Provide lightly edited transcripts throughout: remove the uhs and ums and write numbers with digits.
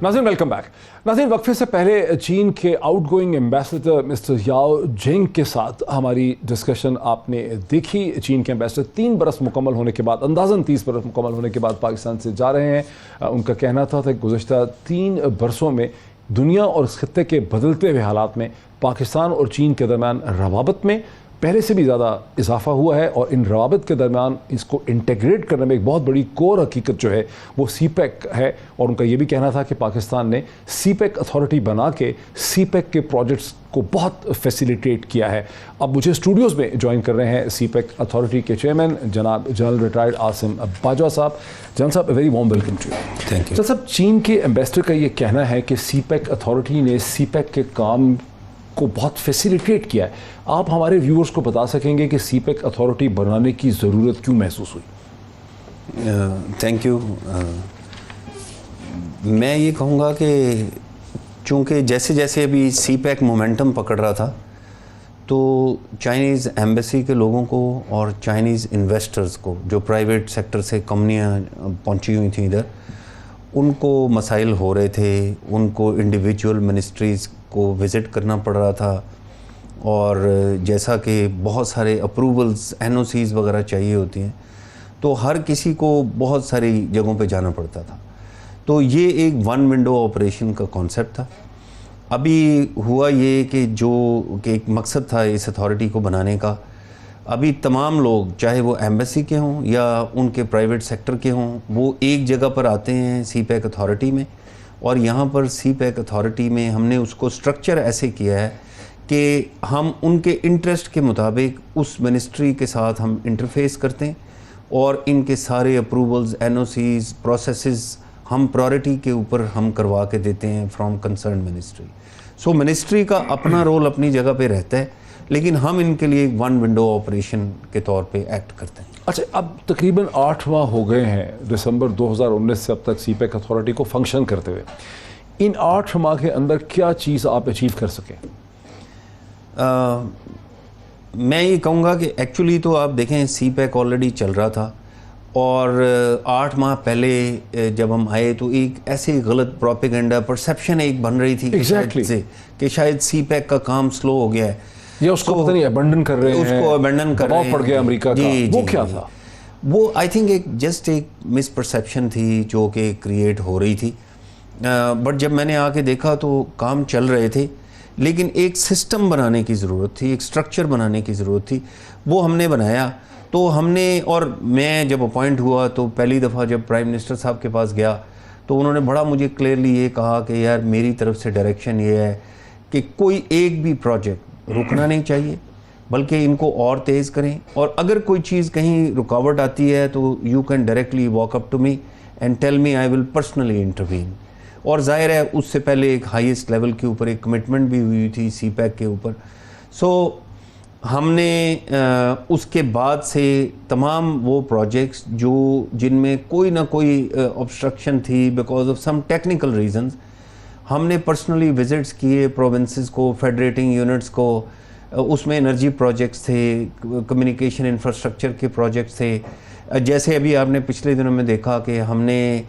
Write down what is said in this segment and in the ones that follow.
नाज़रीन welcome back. नाज़रीन वक्फे से पहले चीन के आउटगोइंग एम्बेसडर मिस्टर याओ जिंग के साथ हमारी डिस्कशन आपने देखी। चीन के एम्बेसडर 3 बरस मुकम्मल होने के बाद, अंदाज़न 30 बरस मुकम्मल होने के बाद पाकिस्तान से जा रहे हैं। उनका कहना था कि गुज़श्ता 3 बरसों में दुनिया और इस खत्ते के बदलते हुए हालात में पाकिस्तान और चीन के दरमियान रवाबत में पहले से भी ज़्यादा इजाफा हुआ है और इन रवाबत के दरमियान इसको इंटीग्रेट करने में एक बहुत बड़ी कोर हकीकत जो है वो सीपेक है। और उनका ये भी कहना था कि पाकिस्तान ने सीपेक अथॉरिटी बना के सीपेक के प्रोजेक्ट्स को बहुत फैसिलिटेट किया है। अब मुझे स्टूडियोज़ में ज्वाइन कर रहे हैं सीपेक अथॉरिटी के चेयरमैन जनाब जनरल रिटायर्ड आसिम बाजवा साहब। जनरल साहब, very warm welcome to you. Thank you. साहब, चीन के एम्बेसडर का ये कहना है कि सीपेक अथॉरिटी ने सीपेक के काम को बहुत फैसिलिटेट किया है। आप हमारे व्यूअर्स को बता सकेंगे कि सीपेक अथॉरिटी बनाने की ज़रूरत क्यों महसूस हुई? Thank you. मैं ये कहूँगा कि चूँकि जैसे जैसे अभी सीपेक मोमेंटम पकड़ रहा था तो चाइनीज़ एम्बेसी के लोगों को और चाइनीज़ इन्वेस्टर्स को, जो प्राइवेट सेक्टर से कंपनियाँ पहुँची हुई थी इधर, उनको मसाइल हो रहे थे। उनको इंडिविजुअल मिनिस्ट्रीज़ को विज़िट करना पड़ रहा था और जैसा कि बहुत सारे अप्रूवल्स, एनओसीज़ वगैरह चाहिए होती हैं, तो हर किसी को बहुत सारी जगहों पे जाना पड़ता था। तो ये एक वन विंडो ऑपरेशन का कॉन्सेप्ट था। अभी हुआ ये कि एक मकसद था इस अथॉरिटी को बनाने का, अभी तमाम लोग, चाहे वो एम्बेसी के हों या उनके प्राइवेट सेक्टर के हों, वो एक जगह पर आते हैं सीपेक अथॉरिटी में। और यहाँ पर सीपेक अथॉरिटी में हमने उसको स्ट्रक्चर ऐसे किया है कि हम उनके इंटरेस्ट के मुताबिक उस मिनिस्ट्री के साथ हम इंटरफेस करते हैं और इनके सारे अप्रूवल्स, एनओसीज़, प्रोसेसेस हम प्रायोरिटी के ऊपर हम करवा के देते हैं from concern ministry. So ministry का अपना रोल अपनी जगह पे रहता है, लेकिन हम इनके लिए एक वन विंडो ऑपरेशन के तौर पे एक्ट करते हैं। अच्छा, अब तकरीबन 8 माह हो गए हैं दिसंबर 2019 से अब तक सीपेक अथॉरिटी को फंक्शन करते हुए। इन 8 माह के अंदर क्या चीज़ आप अचीव कर सकें? मैं ये कहूँगा कि एक्चुअली तो आप देखें सीपेक ऑलरेडी चल रहा था और 8 माह पहले जब हम आए तो एक ऐसे गलत प्रोपेगेंडा परसेप्शन एक बन रही थी कि शायद सीपेक का काम स्लो हो गया है या उसको पता नहीं अबंडन कर रहे हैं, उसको अबंडन कर रहे हैं, पड़ गया अमेरिका का। वो क्या था? वो आई थिंक एक मिसपरसेप्शन थी जो कि क्रिएट हो रही थी। बट जब मैंने आके देखा तो काम चल रहे थे, लेकिन एक सिस्टम बनाने की ज़रूरत थी, एक स्ट्रक्चर बनाने की ज़रूरत थी। वो हमने बनाया। तो हमने, और मैं जब अपॉइंट हुआ तो पहली दफ़ा जब प्राइम मिनिस्टर साहब के पास गया तो उन्होंने बड़ा मुझे क्लियरली ये कहा कि यार मेरी तरफ से डायरेक्शन ये है कि कोई एक भी प्रोजेक्ट रुकना नहीं चाहिए, बल्कि इनको और तेज़ करें, और अगर कोई चीज़ कहीं रुकावट आती है तो you can directly walk up to me and tell me, I will personally intervene. और जाहिर है उससे पहले एक हाईएस्ट लेवल के ऊपर एक कमिटमेंट भी हुई थी सीपेक के ऊपर। सो हमने उसके बाद से तमाम वो प्रोजेक्ट्स जिनमें कोई ना कोई ऑब्स्ट्रक्शन थी because of some technical reasons, हमने पर्सनली विजिट्स किए प्रोविंसेस को, फेडरेटिंग यूनिट्स को। उसमें एनर्जी प्रोजेक्ट्स थे, कम्युनिकेशन इंफ्रास्ट्रक्चर के प्रोजेक्ट्स थे। जैसे अभी आपने पिछले दिनों में देखा कि हमने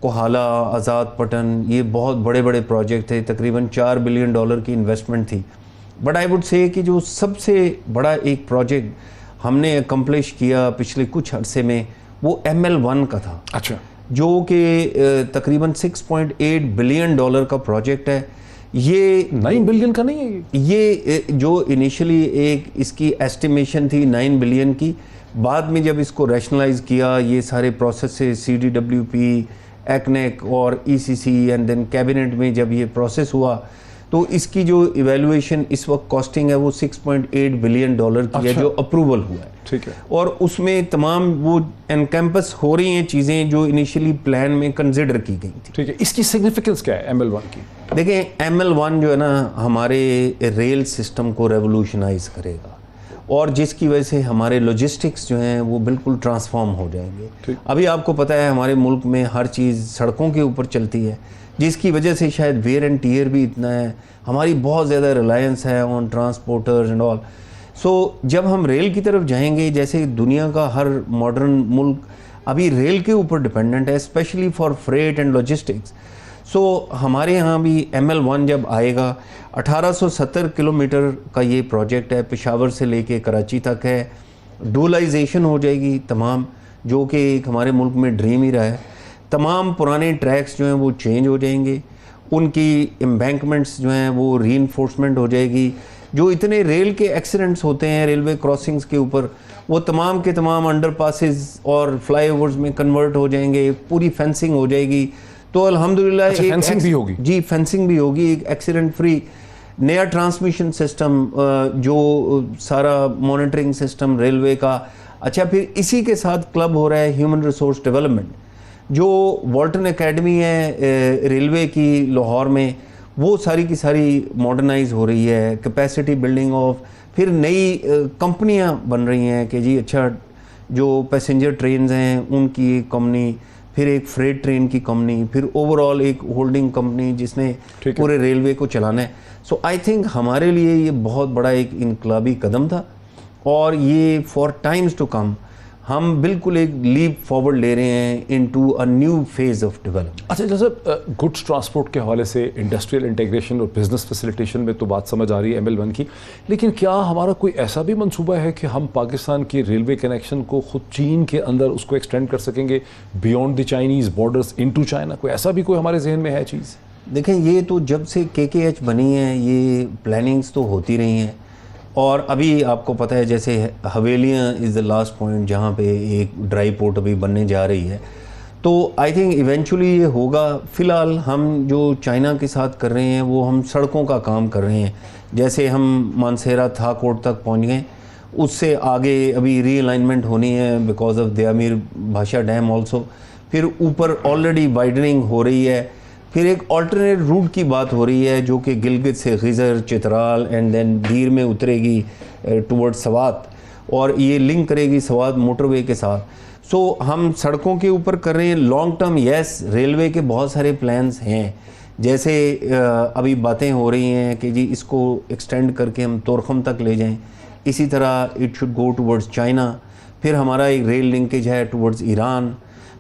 कोहाला, आज़ाद पटन, ये बहुत बड़े बड़े प्रोजेक्ट थे, तकरीबन $4 बिलियन की इन्वेस्टमेंट थी। बट आई वुड से कि जो सबसे बड़ा एक प्रोजेक्ट हमने अकम्प्लिश किया पिछले कुछ अरसे में वो ML1 का था। अच्छा, जो कि तकरीबन $6.8 बिलियन का प्रोजेक्ट है। ये 9 बिलियन का नहीं है। ये जो इनिशियली एक इसकी एस्टिमेशन थी 9 बिलियन की, बाद में जब इसको रैशनलाइज किया, ये सारे प्रोसेस से CDWP, एक्नेक और ECC एंड देन कैबिनेट में जब ये प्रोसेस हुआ तो इसकी जो इवेल्युएशन इस वक्त कॉस्टिंग है वो $6.8 बिलियन की है, जो अप्रूवल हुआ है। ठीक है। और उसमें तमाम वो एनकैम्पस हो रही हैं चीज़ें जो इनिशियली प्लान में कंसिडर की गई थी। ठीक है, इसकी सिग्निफिकेंस क्या है ML1 की? देखें, ML1 जो है ना हमारे रेल सिस्टम को रेवोल्यूशनाइज करेगा और जिसकी वजह से हमारे लॉजिस्टिक्स जो हैं वो बिल्कुल ट्रांसफॉर्म हो जाएंगे। अभी आपको पता है हमारे मुल्क में हर चीज़ सड़कों के ऊपर चलती है, जिसकी वजह से शायद वेयर एंड टीयर भी इतना है, हमारी बहुत ज़्यादा रिलायंस है ऑन ट्रांसपोर्टर्स एंड ऑल। सो जब हम रेल की तरफ जाएंगे, जैसे दुनिया का हर मॉडर्न मुल्क अभी रेल के ऊपर डिपेंडेंट है, specially for freight and logistics. So हमारे यहाँ भी ML1 जब आएगा, 1870 किलोमीटर का ये प्रोजेक्ट है, पेशावर से लेके कराची तक है। डुअलाइजेशन हो जाएगी तमाम, जो कि एक हमारे मुल्क में ड्रीम ही रहा है। तमाम पुराने ट्रैक्स जो हैं वो चेंज हो जाएंगे, उनकी एम्बैंकमेंट्स जो हैं वो रीइंफोर्समेंट हो जाएगी। जो इतने रेल के एक्सीडेंट्स होते हैं रेलवे क्रॉसिंग्स के ऊपर, वो तमाम के तमाम अंडरपासेस और फ्लाईओवर्स में कन्वर्ट हो जाएंगे, पूरी फेंसिंग हो जाएगी। तो अल्हम्दुलिल्लाह अच्छा, फेंसिंग भी होगी? जी, फेंसिंग भी होगी, एक एक्सीडेंट फ्री नया ट्रांसमिशन सिस्टम, जो सारा मॉनिटरिंग सिस्टम रेलवे का। अच्छा, फिर इसी के साथ क्लब हो रहा है ह्यूमन रिसोर्स डेवलपमेंट, जो वॉल्टन एकेडमी है रेलवे की लाहौर में, वो सारी की सारी मॉडर्नाइज हो रही है, कैपेसिटी बिल्डिंग ऑफ। फिर नई कंपनियां बन रही हैं कि जी अच्छा, जो पैसेंजर ट्रेन्स हैं उनकी एक कंपनी, फिर एक फ्रेट ट्रेन की कंपनी, फिर ओवरऑल एक होल्डिंग कंपनी जिसने पूरे रेलवे को चलाना है। सो आई थिंक हमारे लिए ये बहुत बड़ा एक इनकलाबी कदम था, और ये फॉर टाइम्स टू कम हम बिल्कुल एक लीप फॉरवर्ड ले रहे हैं into a new phase of development. अच्छा, जैसे गुड्स ट्रांसपोर्ट के हवाले से इंडस्ट्रियल इंटीग्रेशन और बिजनेस फैसिलिटेशन में तो बात समझ आ रही है ML1 की, लेकिन क्या हमारा कोई ऐसा भी मंसूबा है कि हम पाकिस्तान की रेलवे कनेक्शन को खुद चीन के अंदर उसको एक्सटेंड कर सकेंगे beyond the Chinese borders into China? कोई ऐसा भी कोई हमारे जहन में है चीज़? देखें, ये तो जब से KKH बनी है ये प्लानिंग्स तो होती रही हैं, और अभी आपको पता है जैसे हवेलियाँ इज़ द लास्ट पॉइंट जहाँ पे एक ड्राई पोर्ट अभी बनने जा रही है। तो आई थिंक इवेंचुअली ये होगा। फ़िलहाल हम जो चाइना के साथ कर रहे हैं वो हम सड़कों का काम कर रहे हैं। जैसे हम मानसेरा थाकोट तक पहुँच गए, उससे आगे अभी रीअलाइनमेंट होनी है बिकॉज ऑफ दयामीर भाषा डैम ऑल्सो। फिर ऊपर ऑलरेडी वाइडनिंग हो रही है। फिर एक ऑल्टरनेट रूट की बात हो रही है जो कि गिलगित से खिज़र, चित्राल एंड देन दीर में उतरेगी टुवर्ड सवात, और ये लिंक करेगी सवात मोटरवे के साथ। सो हम सड़कों के ऊपर कर रहे हैं लॉन्ग टर्म। यस, रेलवे के बहुत सारे प्लान्स हैं, जैसे अभी बातें हो रही हैं कि जी इसको एक्सटेंड करके हम तोरखम तक ले जाएं। इसी तरह it should go towards China. फिर हमारा एक रेल लिंकेज है टुवर्ड्स ईरान।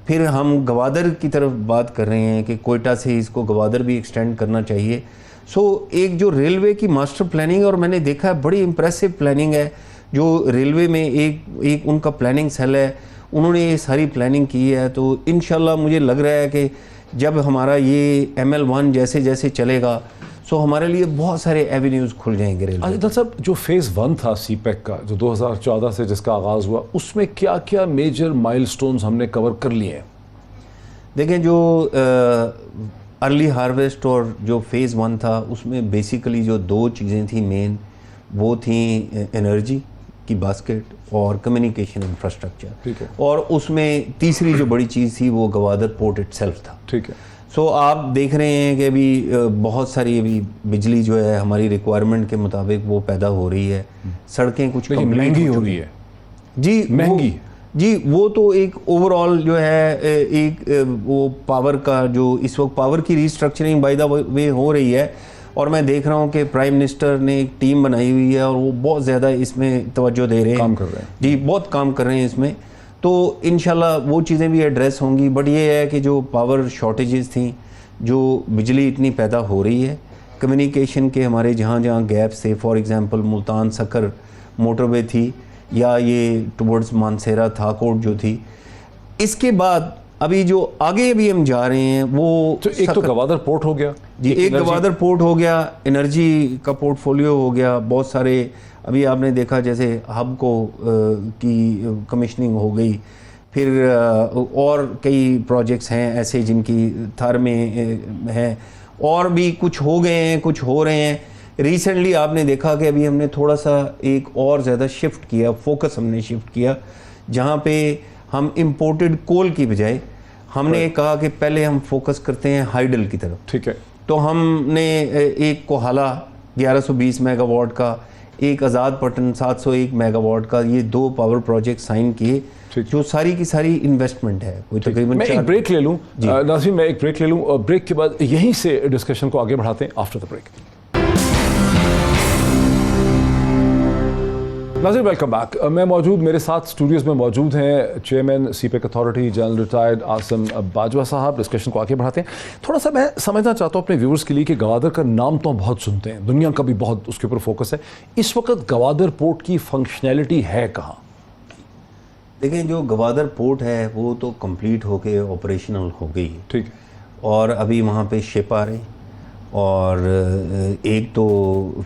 फिर हम गवादर की तरफ बात कर रहे हैं कि कोयटा से इसको गवादर भी एक्सटेंड करना चाहिए। सो एक जो रेलवे की मास्टर प्लानिंग, और मैंने देखा है बड़ी इम्प्रेसिव प्लानिंग है जो रेलवे में एक उनका प्लानिंग सेल है, उन्होंने ये सारी प्लानिंग की है। तो इंशाल्लाह मुझे लग रहा है कि जब हमारा ये ML1 जैसे जैसे चलेगा, सो हमारे लिए बहुत सारे एवेन्यूज़ खुल जाएंगे रेलवे। डॉक्टर साहब, जो फेज़ 1 था CPEC का, जो 2014 से जिसका आगाज़ हुआ, उसमें क्या क्या मेजर माइलस्टोन्स हमने कवर कर लिए हैं? देखें, जो अर्ली हार्वेस्ट और जो फेज़ 1 था उसमें बेसिकली जो दो चीज़ें थी मेन, वो थी एनर्जी की बास्केट और कम्युनिकेशन इंफ्रास्ट्रक्चर। ठीक है। और उसमें तीसरी जो बड़ी चीज़ थी वो गवादर पोर्ट इटसेल्फ था। ठीक है। सो आप देख रहे हैं कि अभी बहुत सारी अभी बिजली जो है हमारी रिक्वायरमेंट के मुताबिक वो पैदा हो रही है। सड़कें कुछ महंगी हो रही है जी, महंगी जी, वो तो एक ओवरऑल जो है एक वो पावर का जो इस वक्त पावर की रीस्ट्रक्चरिंग बाय द वे हो रही है, और मैं देख रहा हूँ कि प्राइम मिनिस्टर ने एक टीम बनाई हुई है और वो बहुत ज़्यादा इसमें तवज्जो दे रहे हैं, काम कर रहे हैं जी, बहुत काम कर रहे हैं इसमें। तो इंशाल्लाह वो चीज़ें भी एड्रेस होंगी। बट ये है कि जो पावर शॉर्टेजेस थी, जो बिजली इतनी पैदा हो रही है, कम्युनिकेशन के हमारे जहाँ जहाँ गैप्स थे, for example Multan sucker motorway थी, या ये टुवर्ड्स मानसेरा थाकोट जो थी। इसके बाद अभी जो आगे भी हम जा रहे हैं वो तो एक तो गवादर पोर्ट हो गया जी, एक गवादर पोर्ट हो गया, एनर्जी का पोर्टफोलियो हो गया, बहुत सारे अभी आपने देखा जैसे हब को की कमिश्निंग हो गई। फिर और कई प्रोजेक्ट्स हैं ऐसे जिनकी थर में हैं, और भी कुछ हो गए हैं, कुछ हो रहे हैं। रिसेंटली आपने देखा कि अभी हमने थोड़ा सा एक और ज़्यादा शिफ्ट किया, फोकस हमने शिफ्ट किया, जहाँ पे हम इंपोर्टेड कोल की बजाय हमने कहा कि पहले हम फोकस करते हैं हाइडल की तरफ। ठीक है। तो हमने एक कोहाला 1120 मेगावाट का, एक आज़ाद पटन 701 मेगावाट का, ये दो पावर प्रोजेक्ट साइन किए, जो सारी की सारी इन्वेस्टमेंट है। कोई तकरीबन मैं एक ब्रेक ले लूँ नाज़रीन, मैं एक ब्रेक ले लूँ, और ब्रेक के बाद यहीं से डिस्कशन को आगे बढ़ाते हैं आफ्टर द ब्रेक। नाज़रीन वेलकम बैक। मैं मौजूद, मेरे साथ स्टूडियोज़ में मौजूद हैं chairman CPEC authority general retired Asim Bajwa साहब। डिस्कशन को आगे बढ़ाते हैं। थोड़ा सा मैं समझना चाहता हूँ अपने व्यूअर्स के लिए कि गवादर का नाम तो हम बहुत सुनते हैं, दुनिया का भी बहुत उसके ऊपर फोकस है। इस वक्त गवादर पोर्ट की फंक्शनैलिटी है कहाँ? देखिए, जो गवादर पोर्ट है वो तो कंप्लीट होके ऑपरेशनल हो गई है, ठीक है, और अभी वहाँ पे शिप आ रहे हैं और एक तो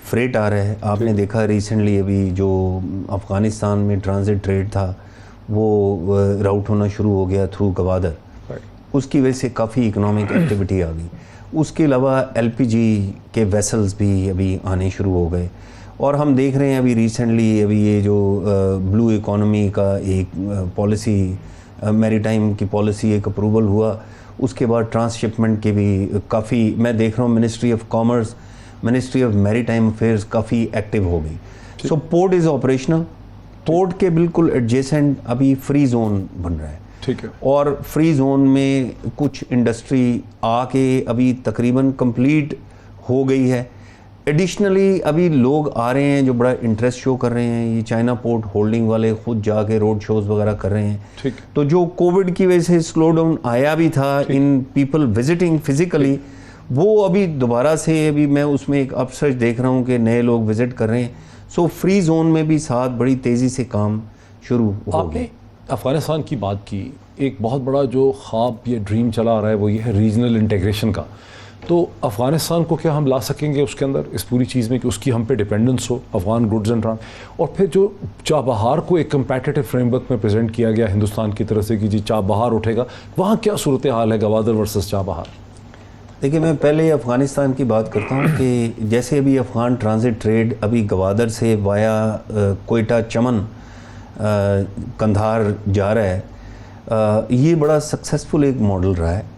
फ्रेट आ रहा है। आपने देखा रिसेंटली अभी जो अफ़गानिस्तान में ट्रांजिट ट्रेड था वो राउट होना शुरू हो गया थ्रू गवादर, उसकी वजह से काफ़ी इकोनॉमिक एक्टिविटी आ गई। उसके अलावा एलपीजी के वेसल्स भी अभी आने शुरू हो गए, और हम देख रहे हैं अभी रिसेंटली अभी ये जो ब्लू इकोनॉमी का एक पॉलिसी, मैरीटाइम की पॉलिसी एक अप्रूवल हुआ, उसके बाद ट्रांसशिपमेंट के भी काफ़ी मैं देख रहा हूँ ministry of commerce, ministry of maritime affairs काफ़ी एक्टिव हो गई। सो पोर्ट इज़ ऑपरेशनल। पोर्ट के बिल्कुल एडजेसेंट अभी फ्री जोन बन रहा है, ठीक है, और फ्री जोन में कुछ इंडस्ट्री आके अभी तकरीबन कंप्लीट हो गई है। एडिशनली अभी लोग आ रहे हैं जो बड़ा इंटरेस्ट शो कर रहे हैं, ये चाइना पोर्ट होल्डिंग वाले खुद जाके रोड शोज़ वगैरह कर रहे हैं। ठीक। तो जो कोविड की वजह से स्लो डाउन आया भी था इन पीपल विजिटिंग फिजिकली, वो अभी दोबारा से अभी मैं उसमें एक अपसर्च देख रहा हूँ कि नए लोग विजिट कर रहे हैं। सो फ्री जोन में भी साथ बड़ी तेज़ी से काम शुरू हो गया। आपने अफ़गानिस्तान की बात की, एक बहुत बड़ा जो ख्वाब या ड्रीम चला आ रहा है वो ये है रीजनल इंटीग्रेशन का। तो अफ़गानिस्तान को क्या हम ला सकेंगे उसके अंदर इस पूरी चीज़ में कि उसकी हम पे डिपेंडेंस हो, अफ़गान गुड्स एंड ट्रांस, और फिर जो चाबहार को एक कंपैटिटिव फ्रेमवर्क में प्रेजेंट किया गया हिंदुस्तान की तरफ से कि जी चाबहार उठेगा, वहाँ क्या सूरत हाल है गवादर वर्सेस चाबहार? देखिए, मैं पहले अफ़गानिस्तान की बात करता हूँ कि जैसे अभी अफ़गान ट्रांजिट ट्रेड अभी गवादर से वाया कोयटा चमन कंधार जा रहा है, ये बड़ा सक्सेसफुल एक मॉडल रहा है,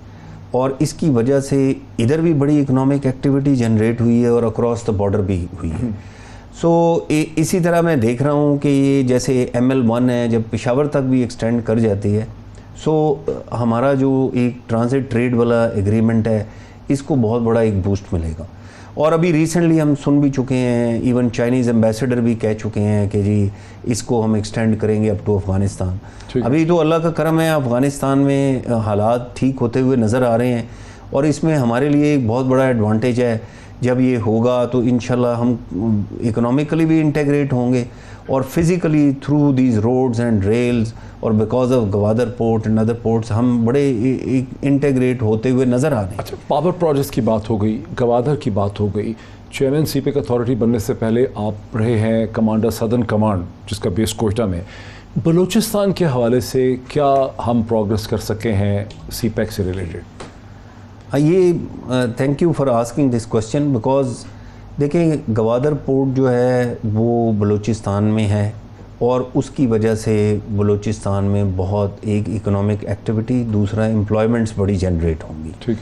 और इसकी वजह से इधर भी बड़ी इकोनॉमिक एक्टिविटी जनरेट हुई है और अक्रॉस द बॉर्डर भी हुई है। सो इसी तरह मैं देख रहा हूँ कि ये जैसे ML1 है, जब पेशावर तक भी एक्सटेंड कर जाती है, सो हमारा जो एक ट्रांजिट ट्रेड वाला एग्रीमेंट है इसको बहुत बड़ा एक बूस्ट मिलेगा। और अभी रिसेंटली हम सुन भी चुके हैं, इवन चाइनीज़ एम्बेसडर भी कह चुके हैं कि जी इसको हम एक्सटेंड करेंगे अप टू अफ़गानिस्तान। अभी तो अल्लाह का करम है, अफ़गानिस्तान में हालात ठीक होते हुए नज़र आ रहे हैं, और इसमें हमारे लिए एक बहुत बड़ा एडवांटेज है। जब ये होगा तो इंशाल्लाह हम इकोनॉमिकली भी इंटीग्रेट होंगे और physically through these roads and rails, और because of Gwadar port and other ports हम बड़े इंटीग्रेट होते हुए नज़र आ रहे हैं। अच्छा, पावर प्रोजेक्ट्स की बात हो गई, गवादर की बात हो गई। चेयरमैन सीपेक अथॉरिटी बनने से पहले आप रहे हैं कमांडर सदर्न कमांड जिसका बेस कोयटा में। बलूचिस्तान के हवाले से क्या हम प्रोग्रेस कर सके हैं सीपेक से रिलेटेड? ये thank you for asking this question, because देखें गवादर पोर्ट जो है वो बलूचिस्तान में है, और उसकी वजह से बलूचिस्तान में बहुत एक इकोनॉमिक एक्टिविटी, दूसरा एम्प्लॉयमेंट्स बड़ी जनरेट होंगी। ठीक।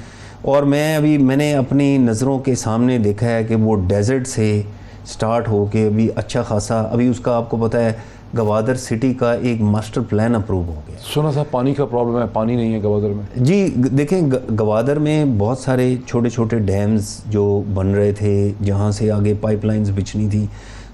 और मैंने अपनी नज़रों के सामने देखा है कि वो डेजर्ट से स्टार्ट हो के अभी अच्छा खासा, अभी उसका आपको पता है गवादर सिटी का एक मास्टर प्लान अप्रूव हो गया। सुना था पानी का प्रॉब्लम है, पानी नहीं है गवादर में। जी देखें, गवादर में बहुत सारे छोटे छोटे डैम्स जो बन रहे थे जहाँ से आगे पाइपलाइंस बिछनी थी।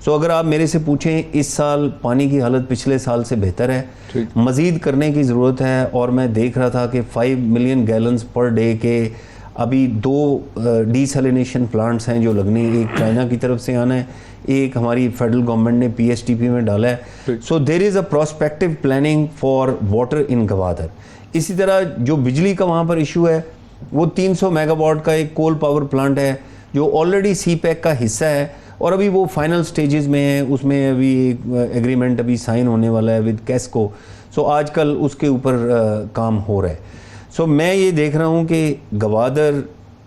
सो अगर आप मेरे से पूछें, इस साल पानी की हालत पिछले साल से बेहतर है, मज़ीद करने की ज़रूरत है। और मैं देख रहा था कि 5 मिलियन गैलन्स पर डे के अभी 2 डीसैलिनेशन प्लांट्स हैं जो लगने, एक चाइना की तरफ से आना है, एक हमारी फेडरल गवर्नमेंट ने PSTP में डाला है। So there is a prospective planning for water in Gwadar. इसी तरह जो बिजली का वहाँ पर इशू है, वो 300 मेगावाट का एक कोल पावर प्लांट है जो ऑलरेडी सीपेक का हिस्सा है, और अभी वो फाइनल स्टेजेस में है। उसमें अभी एक एग्रीमेंट अभी साइन होने वाला है विद कैस्को। सो आजकल उसके ऊपर काम हो रहा है। सो मैं ये देख रहा हूँ कि गवादर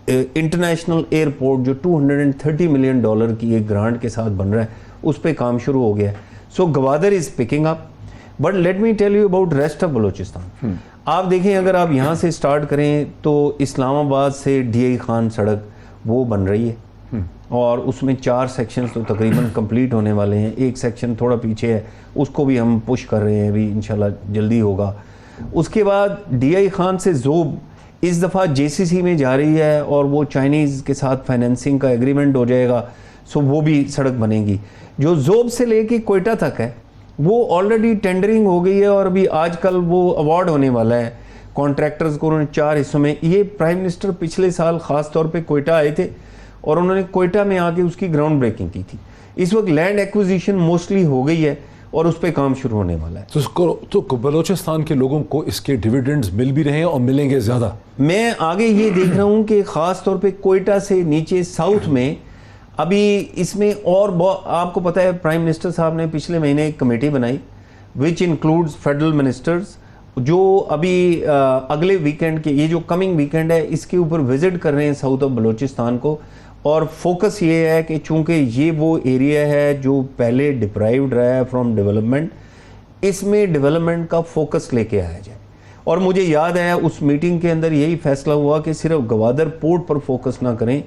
इंटरनेशनल एयरपोर्ट जो $230 मिलियन की एक ग्रांट के साथ बन रहा है, उस पर काम शुरू हो गया है। So Gwadar is picking up, but let me tell you about rest of Balochistan. आप देखें, अगर आप यहाँ से स्टार्ट करें तो इस्लामाबाद से DI खान सड़क वो बन रही है, और उसमें 4 सेक्शंस तो तकरीबन कंप्लीट होने वाले हैं। एक सेक्शन थोड़ा पीछे है, उसको भी हम पुश कर रहे हैं, अभी इंशाल्लाह जल्दी होगा। उसके बाद DI खान से जोब इस दफ़ा JCC में जा रही है, और वो चाइनीज़ के साथ फाइनेंसिंग का एग्रीमेंट हो जाएगा। सो वो भी सड़क बनेगी। जो जोब से लेके कोयटा तक है वो ऑलरेडी टेंडरिंग हो गई है और अभी आजकल वो अवार्ड होने वाला है कॉन्ट्रैक्टर्स को। उन्होंने 4 हिस्सों में, ये प्राइम मिनिस्टर पिछले साल ख़ास तौर पे कोयटा आए थे और उन्होंने कोयटा में आके उसकी ग्राउंड ब्रेकिंग की थी। इस वक्त लैंड एक्विजिशन मोस्टली हो गई है और उस पर काम शुरू होने वाला है। तो बलोचिस्तान के लोगों को इसके डिविडेंड्स मिल भी रहे हैं और मिलेंगे ज़्यादा। मैं आगे ये देख रहा हूँ कि ख़ास तौर पे कोयटा से नीचे साउथ में अभी इसमें और आपको पता है प्राइम मिनिस्टर साहब ने पिछले महीने एक कमेटी बनाई विच इंक्लूड्स फेडरल मिनिस्टर्स, जो अभी अगले वीकेंड के, ये जो कमिंग वीकेंड है इसके ऊपर विजिट कर रहे हैं साउथ ऑफ बलोचिस्तान को। और फोकस ये है कि चूंकि ये वो एरिया है जो पहले डिप्राइव्ड रहा है फ्रॉम डेवलपमेंट, इसमें डेवलपमेंट का फोकस लेके आया जाए। और मुझे याद है उस मीटिंग के अंदर यही फैसला हुआ कि सिर्फ गवादर पोर्ट पर फोकस ना करें,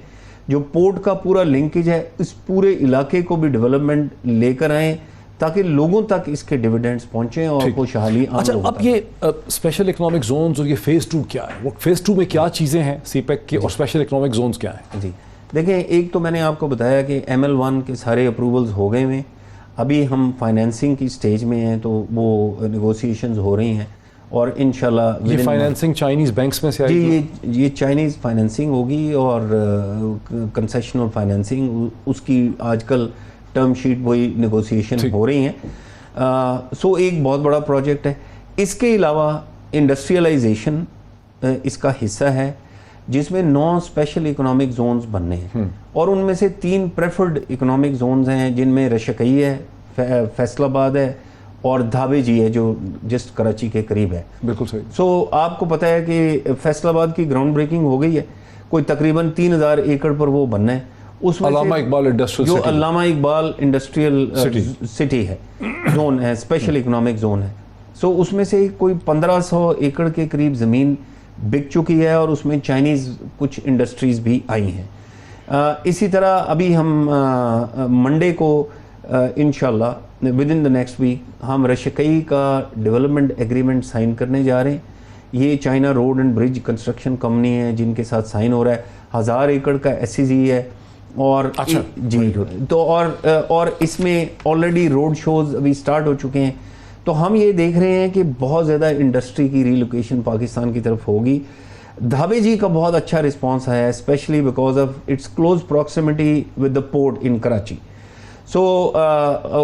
जो पोर्ट का पूरा लिंकेज है इस पूरे इलाके को भी डेवलपमेंट लेकर आएँ ताकि लोगों तक इसके डिविडेंड्स पहुंचे और खुशहाली आम अच्छा, लोगों अब ये स्पेशल इकोनॉमिक जोन्स और ये फेज़ 2 क्या है? वो फेज़ 2 में क्या चीज़ें हैं सीपैक की और स्पेशल इकोनॉमिक जोन्स क्या हैं? जी देखें, एक तो मैंने आपको बताया कि ML1 के सारे अप्रूवल्स हो गए हैं, अभी हम फाइनेंसिंग की स्टेज में हैं तो वो नेगोशिएशंस हो रही हैं और इंशाल्लाह ये फाइनेंसिंग चाइनीज़ बैंक्स में से आएगी? जी, ये चाइनीज़ फाइनेंसिंग होगी और कंसेशनल फाइनेंसिंग, उसकी आजकल टर्म शीट वही नेगोशिएशन हो रही हैं। सो एक बहुत बड़ा प्रोजेक्ट है। इसके अलावा इंडस्ट्रियलाइजेशन इसका हिस्सा है जिसमें 9 स्पेशल इकोनॉमिक जोन्स बनने हैं और उनमें से 3 प्रेफर्ड इकोनॉमिक जोन्स हैं जिनमें रशकई है, फैसलाबाद है और धाबेजी है जो जस्ट कराची के करीब है। बिल्कुल सही। सो आपको पता है कि फैसलाबाद की ग्राउंड ब्रेकिंग हो गई है, कोई तकरीबन 3000 एकड़ पर वो बनना है। उसमें अल्लामा इकबाल इंडस्ट्रियल जो सिटी, अल्लामा इकबाल इंडस्ट्रियल सिटी है, जोन है, स्पेशल इकोनॉमिक जोन है। सो उसमें से कोई 1500 एकड़ के करीब ज़मीन बिक चुकी है और उसमें चाइनीज़ कुछ इंडस्ट्रीज़ भी आई हैं। इसी तरह अभी हम मंडे को इंशाल्लाह within the next week हम रशकई का डेवलपमेंट एग्रीमेंट साइन करने जा रहे हैं। ये China road and bridge construction company है जिनके साथ साइन हो रहा है। 1000 एकड़ का SEZ है और अच्छा जी तो और इसमें ऑलरेडी रोड शोज अभी स्टार्ट हो चुके हैं। तो हम ये देख रहे हैं कि बहुत ज़्यादा इंडस्ट्री की रीलोकेशन पाकिस्तान की तरफ होगी। धाबेजी का बहुत अच्छा रिस्पांस आया है, specially because of its close proximity with the port in Karachi. So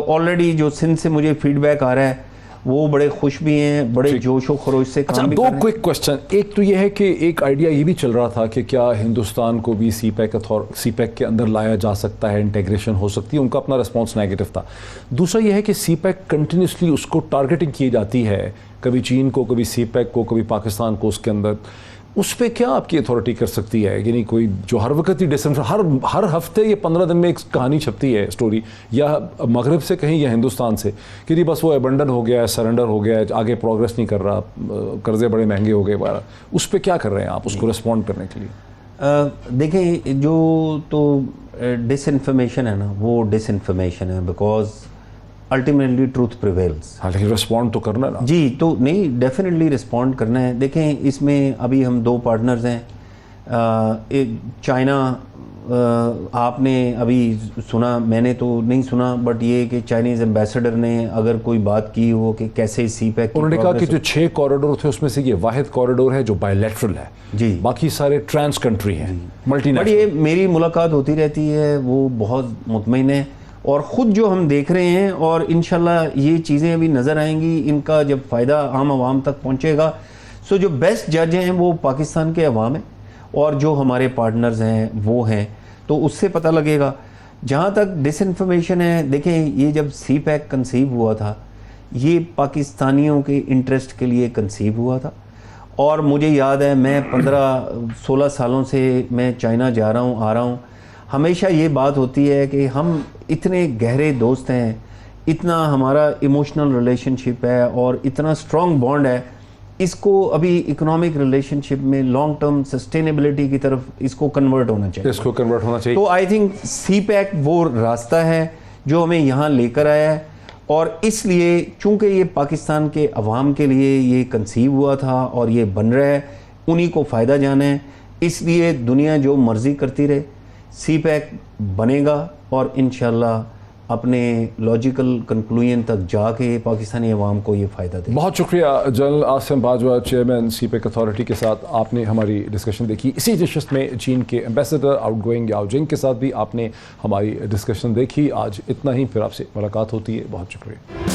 already जो सिंध से मुझे फीडबैक आ रहा है वो बड़े खुश भी हैं, बड़े जोश व खरोश से काम भी कर रहे हैं। 2 क्विक क्वेश्चन। एक तो ये है कि एक आइडिया ये भी चल रहा था कि क्या हिंदुस्तान को भी सीपैक के अंदर लाया जा सकता है, इंटीग्रेशन हो सकती है, उनका अपना रिस्पांस नेगेटिव था। दूसरा ये है कि सीपैक कंटिन्यूसली उसको टारगेटिंग की जाती है, कभी चीन को, कभी सीपैक को, कभी पाकिस्तान को उसके अंदर। उस पर क्या आपकी अथॉरिटी कर सकती है? यानी कोई जो हर वक्त ही हर हफ्ते ये 15 दिन में एक कहानी छपती है, स्टोरी, या मगरब से कहीं या हिंदुस्तान से कि नहीं बस वो एबंडन हो गया है, सरेंडर हो गया है, आगे प्रोग्रेस नहीं कर रहा, कर्जे बड़े महंगे हो गए बारह। उस पर क्या कर रहे हैं आप उसको रिस्पॉन्ड करने के लिए? देखें, जो तो डिसइंफॉर्मेशन है ना, वो डिसइंफॉर्मेशन है बिकॉज अल्टीमेटली ट्रूथ प्रिवेल्स। हाँ, लेकिन रिस्पॉन्ड तो करना है ना। जी, तो नहीं, डेफिनेटली रिस्पॉन्ड करना है। देखें, इसमें अभी हम 2 पार्टनर्स हैं। एक चाइना, आपने अभी सुना, मैंने तो नहीं सुना, बट ये कि चाइनीज़ एम्बेसडर ने अगर कोई बात की हो कि कैसे सीपैक, उन्होंने कहा कि जो 6 कॉरिडोर थे उसमें से ये वाहिद कॉरिडोर है जो बायलैटरल है जी, बाकी सारे ट्रांस कंट्री हैं, मल्टीनेशनल। बट ये मेरी मुलाकात होती रहती है, वो बहुत मुतमईन है और ख़ुद जो हम देख रहे हैं और इंशाल्लाह ये चीज़ें अभी नज़र आएंगी, इनका जब फ़ायदा आम आवाम तक पहुँचेगा। सो जो बेस्ट जज हैं वो पाकिस्तान के अवाम हैं और जो हमारे पार्टनर्स हैं वो हैं, तो उससे पता लगेगा। जहाँ तक डिसइंफॉर्मेशन है, देखें, ये जब सीपैक कंसीव हुआ था ये पाकिस्तानियों के इंटरेस्ट के लिए कंसीव हुआ था और मुझे याद है मैं 15-16 सालों से मैं चाइना जा रहा हूँ, आ रहा हूँ, हमेशा ये बात होती है कि हम इतने गहरे दोस्त हैं, इतना हमारा इमोशनल रिलेशनशिप है और इतना स्ट्रॉन्ग बॉन्ड है, इसको अभी इकोनॉमिक रिलेशनशिप में लॉन्ग टर्म सस्टेनेबिलिटी की तरफ इसको कन्वर्ट होना चाहिए। तो आई थिंक सीपैक वो रास्ता है जो हमें यहाँ लेकर आया है और इसलिए चूँकि ये पाकिस्तान के अवाम के लिए ये कंसीव हुआ था और ये बन रहा है, उन्हीं को फ़ायदा जाना है, इसलिए दुनिया जो मर्ज़ी करती रहे। CPEC बनेगा और इंशाल्लाह अपने लॉजिकल कंक्लूजन तक जाके पाकिस्तानी अवाम को ये फ़ायदा देगा। बहुत शुक्रिया general Asim Bajwa, chairman CPEC authority के साथ आपने हमारी डिस्कशन देखी। इसी नशिस्त में चीन के एम्बेसडर आउटगोइंग याओ जिंग के साथ भी आपने हमारी डिस्कशन देखी। आज इतना ही, फिर आपसे मुलाकात होती है। बहुत शुक्रिया।